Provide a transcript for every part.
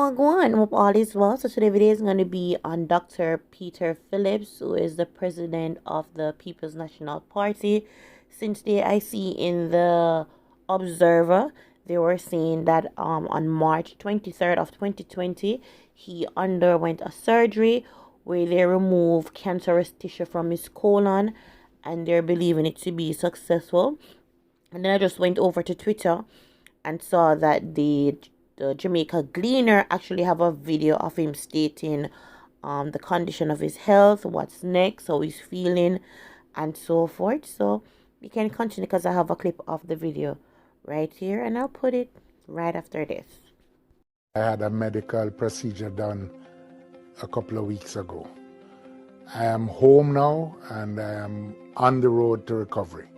Wagwan, hope all is well. So today video is going to be on Dr. Peter Phillips, who is the president of the People's National Party. Since I see in the Observer, they were saying that on March 23rd of 2020, he underwent a surgery where they removed cancerous tissue from his colon, and they're believing it to be successful. And then I just went over to Twitter and saw that the Jamaica Gleaner actually have a video of him stating the condition of his health, what's next, how he's feeling, and so forth. So we can continue because I have a clip of the video right here, and I'll put it right after this. I had a medical procedure done a couple of weeks ago. I am home now and I am on the road to recovery.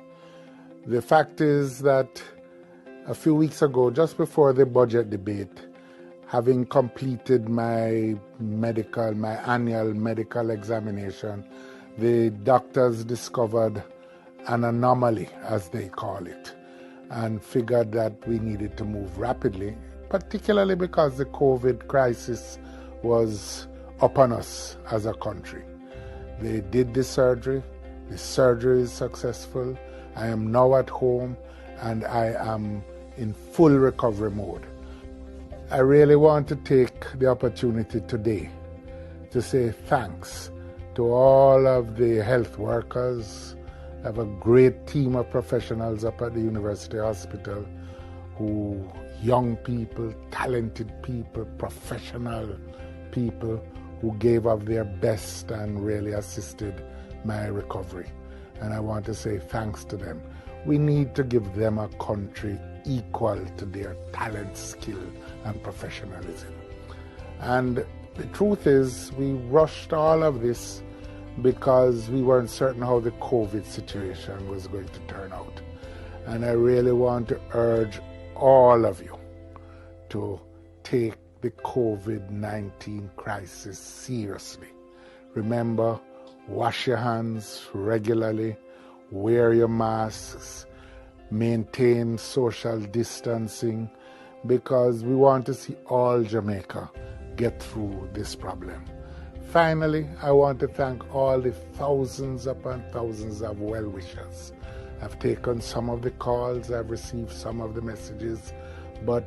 The fact is that a few weeks ago, just before the budget debate, having completed my annual medical examination, the doctors discovered an anomaly, as they call it, and figured that we needed to move rapidly, particularly because the COVID crisis was upon us as a country. They did the surgery is successful, I am now at home, and I am in full recovery mode. I really want to take the opportunity today to say thanks to all of the health workers. I have a great team of professionals up at the University Hospital young people, talented people, professional people who gave of their best and really assisted my recovery. And I want to say thanks to them. We need to give them a country equal to their talent, skill, and professionalism. And the truth is, we rushed all of this because we weren't certain how the COVID situation was going to turn out. And I really want to urge all of you to take the COVID-19 crisis seriously. Remember, wash your hands regularly, wear your masks, maintain social distancing, because we want to see all Jamaica get through this problem. Finally, I want to thank all the thousands upon thousands of well-wishers. I've taken some of the calls, I've received some of the messages, but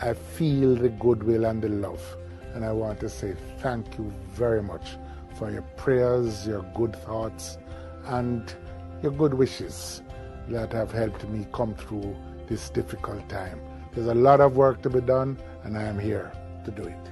I feel the goodwill and the love. And I want to say thank you very much for your prayers, your good thoughts, and your good wishes that have helped me come through this difficult time. There's a lot of work to be done, and I am here to do it.